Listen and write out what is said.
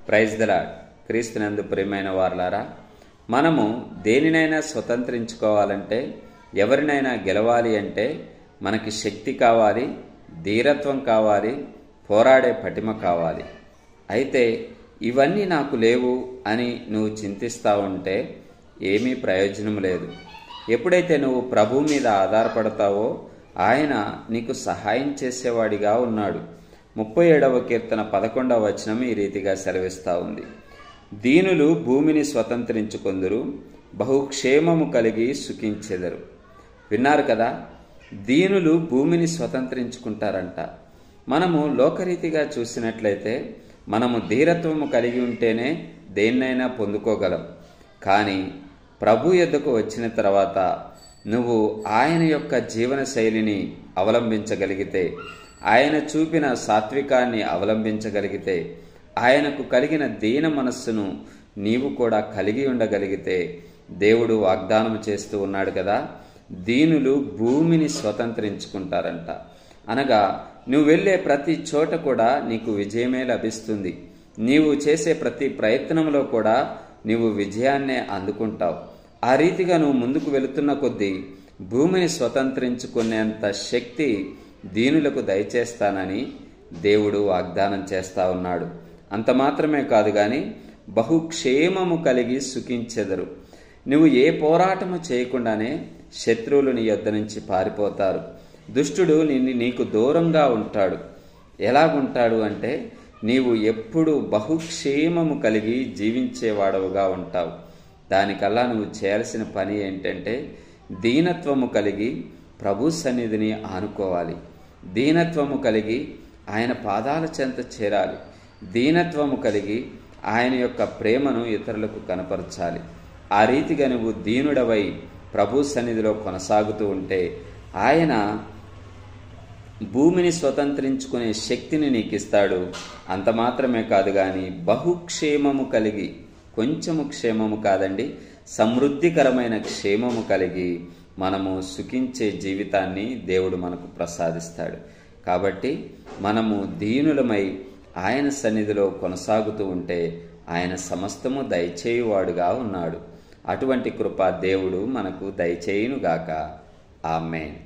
Praise the lord. క్రీస్తునందు ప్రియమైన వారలారా, మనము దేనినైనా స్వతంత్రించుకోవాలంటే, ఎవరినైనా గెలవాలి అంటే మనకి శక్తి కావాలి, ధీరత్వం కావాలి, పోరాడే పటిమ కావాలి. అయితే ఇవన్నీ నాకు లేవు అని నువ్వు చింతిస్తూ ఉంటే ఏమీ ప్రయోజనం లేదు. ఎప్పుడైతే నువ్వు ప్రభువు మీద ఆధారపడతావో ఆయన నీకు సహాయం చేసేవాడిగా ఉన్నాడు. 37వ కీర్తన 11వ వచనం ఈ రీతిగా సెలవిస్తూ ఉంది. దీనులు భూమిని స్వతంత్రించుకొందురు, బహుక్షేమము కలిగి సుఖించెదరు. విన్నారు కదా, దీనులు భూమిని స్వతంత్రించుకుంటారంట. మనము లోకరీతిగా చూసినట్లయితే మనము ధీరత్వము కలిగి ఉంటేనే దేన్నైనా పొందుకోగలం. కానీ ప్రభు యొద్దకు వచ్చిన తర్వాత నువ్వు ఆయన యొక్క జీవన శైలిని అవలంబించగలిగితే, ఆయన చూపిన సాత్వికాన్ని అవలంబించగలిగితే, ఆయనకు కలిగిన దీన మనస్సును నీవు కూడా కలిగి ఉండగలిగితే, దేవుడు వాగ్దానం చేస్తూ ఉన్నాడు కదా, దీనులు భూమిని స్వతంత్రించుకుంటారంట. అనగా నువ్వు వెళ్ళే ప్రతి చోట కూడా నీకు విజయమే లభిస్తుంది. నీవు చేసే ప్రతి ప్రయత్నంలో కూడా నీవు విజయాన్నే అందుకుంటావు. ఆ రీతిగా నువ్వు ముందుకు వెళుతున్న కొద్దీ భూమిని స్వతంత్రించుకునేంత శక్తి దీనులకు దయచేస్తానని దేవుడు వాగ్దానం చేస్తా ఉన్నాడు. అంత మాత్రమే కాదు కానీ బహుక్షేమము కలిగి సుఖించెదరు. నువ్వు ఏ పోరాటము చేయకుండానే శత్రువులు నీ యొద్ద నుంచి పారిపోతారు. దుష్టుడు నీకు దూరంగా ఉంటాడు. ఎలాగుంటాడు అంటే, నీవు ఎప్పుడు బహుక్షేమము కలిగి జీవించేవాడవుగా ఉంటావు. దానికల్లా నువ్వు చేయాల్సిన పని ఏంటంటే, దీనత్వము కలిగి ప్రభు సన్నిధిని ఆనుకోవాలి. దీనత్వము కలిగి ఆయన పాదాల చెంత చేరాలి. దీనత్వము కలిగి ఆయన యొక్క ప్రేమను ఇతరులకు కనపరచాలి. ఆ రీతిగా నువ్వు దీనుడవై ప్రభు సన్నిధిలో కొనసాగుతూ ఉంటే ఆయన భూమిని స్వతంత్రించుకునే శక్తిని నీకు ఇస్తాడు. అంత మాత్రమే కాదు కానీ బహుక్షేమము కలిగి, కొంచెము క్షేమము కాదండి, సమృద్ధికరమైన క్షేమము కలిగి మనము సుఖించే జీవితాన్ని దేవుడు మనకు ప్రసాదిస్తాడు. కాబట్టి మనము దీనులమై ఆయన సన్నిధిలో కొనసాగుతూ ఉంటే ఆయన సమస్తము దయచేయువాడుగా ఉన్నాడు. అటువంటి కృప దేవుడు మనకు దయచేయునుగాక. ఆమేన్.